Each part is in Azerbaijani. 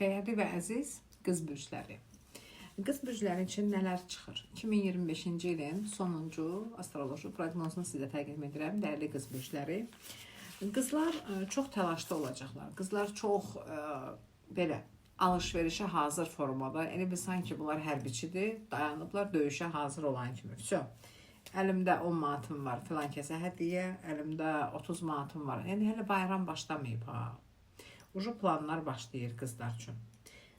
Dəyərli və əziz qız bürcləri. Qız bürcləri üçün nələr çıxır? 2025-ci ilin sonuncu astroloji proqnozunu sizə təqdim edirəm, dəyərli qız bürcləri. Qızlar çox təlaşda olacaqlar. Qızlar çox belə alış-verişə hazır formada. Elə bir sanki bunlar hərbiçidir, dayanıblar döyüşə hazır olan kimi. Əlimdə 10 manatım var, filan kəsə hədiyyə, əlimdə 30 manatım var. Yəni hələ bayram başlamayıb ha. Ucu planlar başlayır qızlar üçün.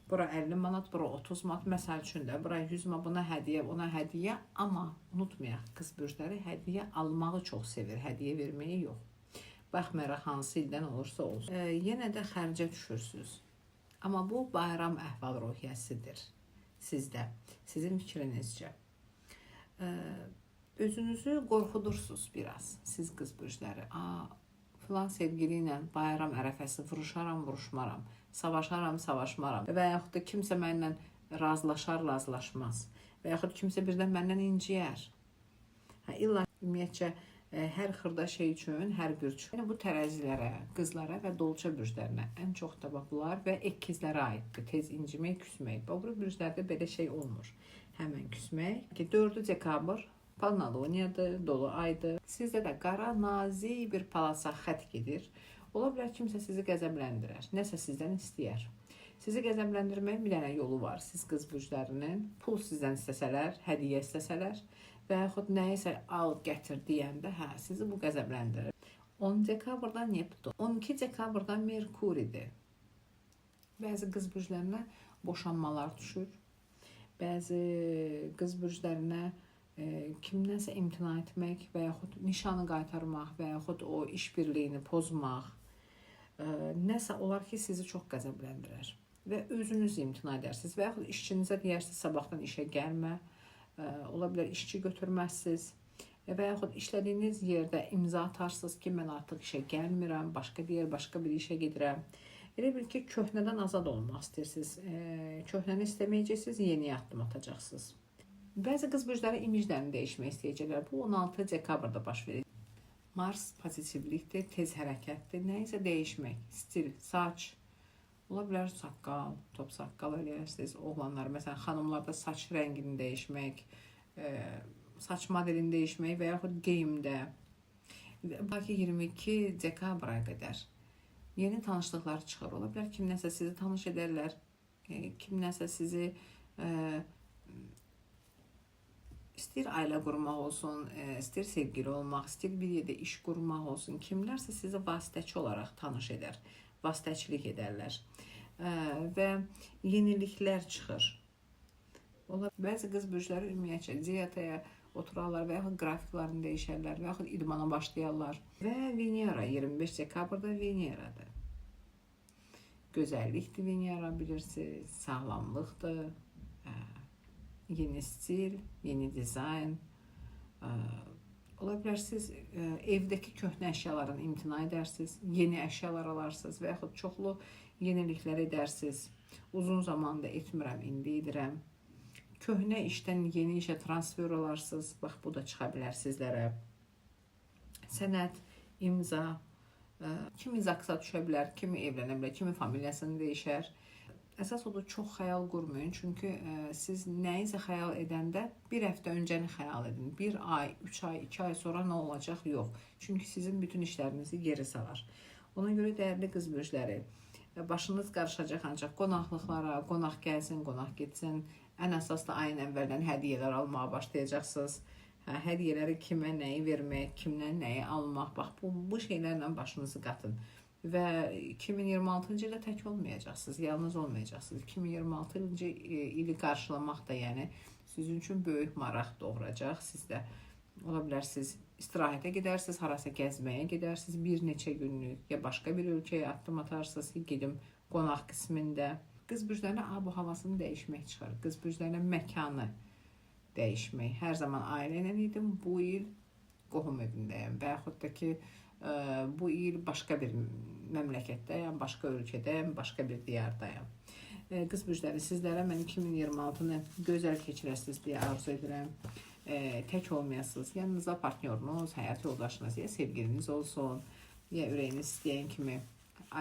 Bura 50 manat, bura 30 manat, məsəl üçün də bura 100 manat, buna hədiyyə, ona hədiyyə. Amma unutmayaq, qız bürcləri hədiyyə almağı çox sevir, hədiyyə verməyi yox. Baxmayaraq hansı ildən olursa olsun. Yenə də xərcə düşürsünüz. Amma bu bayram əhval-ruhiyyəsidir sizdə, sizin fikrinizcə. Özünüzü qorxudursunuz biraz, siz qız bürcləri. Filan sevgili ilə bayram ərəfəsi vuruşaram, vuruşmaram, savaşaram, savaşmaram və yaxud da kimsə mənlə razılaşar, razılaşmaz və yaxud kimsə birdən məndən inciyər. İlla ümumiyyətcə hər xırda şey üçün, hər bürc. Yəni bu tərəzilərə, qızlara və dolça bürclərinə ən çox da bunlar və ikizlərə aiddir. Tez incimək, küsmək. Bu bürclərdə belə şey olmur. Həmən küsmək. 4 dekabr Polnaloniyadır, dolu aydır. Sizdə də qara nazik bir palasa xət gedir. Ola bilər kimsə sizi qəzəbləndirər, nəsə sizdən istəyər. Sizi qəzəbləndirməyin bir dənə yolu var. Siz qız bürclərinin pul sizdən istəsələr, hədiyyə istəsələr və yaxud nəyisə al, gətir deyəndə, sizi bu qəzəbləndirir. 10 dekabrdan Neptun, 12 dekabrdan Merkuridir. Bəzi qız bürclərinə boşanmalar düşür. Bəzi qız bürclərinə kimdənsə imtina etmək və yaxud nişanı qaytarmaq və yaxud o iş birliyini pozmaq nəsə olar ki, sizi çox qəzəbləndirər və özünüz imtina edərsiniz və yaxud işçinizə deyərsiniz, sabahdan işə gəlmə, ola bilər işçi götürməzsiniz və yaxud işlədiyiniz yerdə imza atarsınız ki, mən artıq işə gəlmirəm, başqa deyər, başqa bir işə gedirəm. Elə bil ki, köhnədən azad olmaq istəyirsiniz, köhnəni istəməyəcəksiniz, yeni addım atacaqsınız. Bəzi qız bürcləri imiclərini dəyişmək istəyəcəklər. Bu 16 dekabrda baş verir. Mars pozitivlikdir, tez hərəkətdir. Nəyisə dəyişmək, stil, saç, ola bilər saqqal, top saqqal eləyərsiniz. Oğlanlar, məsələn, xanımlarda saç rəngini dəyişmək, saç modelini dəyişmək və yaxud geyimdə. Belki 22 dekabra qədər yeni tanışlıqlar çıxır. Ola bilər kim nəsə sizi tanış edərlər, kim nəsə sizi istəyir ailə qurmaq olsun, istəyir sevgili olmaq, istəyir bir yerdə iş qurmaq olsun. Kimlərsə sizi vasitəçi olaraq tanış edər, vasitəçilik edərlər və yeniliklər çıxır. Bəzi qız bürcləri ümumiyyətcə diyetaya oturarlar və yaxud qrafiklarını dəyişərlər və yaxud idmana başlayarlar. Və Venera 25 dekabrda Veneradır. Gözəllikdir Venera, bilirsiniz, sağlamlıqdır. Yeni stil, yeni dizayn. Ola bilər siz evdəki köhnə əşyalardan imtina edərsiniz, yeni əşyalar alarsınız və yaxud çoxlu yeniliklər edərsiniz. Uzun zamanda etmirəm, indi edirəm. Köhnə işdən yeni işə transfer olarsınız. Bax, bu da çıxa bilər sizlərə. Sənət, imza. Kimi zaksa düşə bilər, kimi evlənə bilər, kimi familiyasını dəyişər. Əsas odur, çox xəyal qurmayın. Çünki siz nəyisə xəyal edəndə bir həftə öncəni xəyal edin. 1 ay, 3 ay, 2 ay sonra nə olacaq? Yox. Çünki sizin bütün işlərinizi geri salar. Ona görə dəyərli qız bürcləri, başınız qarışacaq ancaq qonaqlıqlara, qonaq gəlsin, qonaq getsin. Ən əsas da ayın əvvəldən hədiyyələr almağa başlayacaqsınız. Hədiyyələri kimə nəyi vermək, kimdən nəyi almaq. Bax, bu şeylərlə başınızı qatın. Və 2026-cı ildə tək olmayacaqsınız, yalnız olmayacaqsınız. 2026-cı ili qarşılamaq da yəni sizin üçün böyük maraq doğuracaq. Siz də ola bilər siz istirahətə gedərsiniz, harasa gəzməyə gedərsiniz, bir neçə günlük ya başqa bir ölkəyə addım atarsınız ki, gedim qonaq qismində. Qız bürclərinə ab-u havasını dəyişmək çıxar, qız bürclərinə məkanı dəyişmək. Hər zaman ailə ilə idim, bu il qohum evindəyəm və yaxud da ki, bu il başqa bir məmləkətdəyəm, başqa ölkədəyəm, başqa bir diyardayam. Qız bürcləri, sizlərə mən 2026-nı gözəl keçirəsiniz deyə arzu edirəm. Tək olmayasınız, yanınızda partnyorunuz, həyat yoldaşınız ya sevgiliniz olsun, ya ürəyiniz istəyən kimi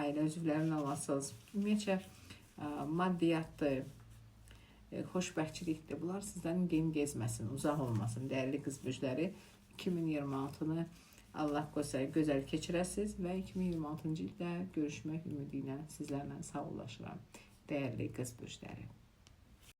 ailə üzvlərini alasınız. Ümumiyyətcə, Maddiyatdır, xoşbəxtçilikdir. Bunlar sizdən gen gezməsin, uzaq olmasın, dəyərli qız bürcləri. 2026-nı Allah qoysa gözəl keçirəsiniz və 2026-cı ildə görüşmək ümidi ilə sizlərlə sağollaşıram, dəyərli qız bürcləri.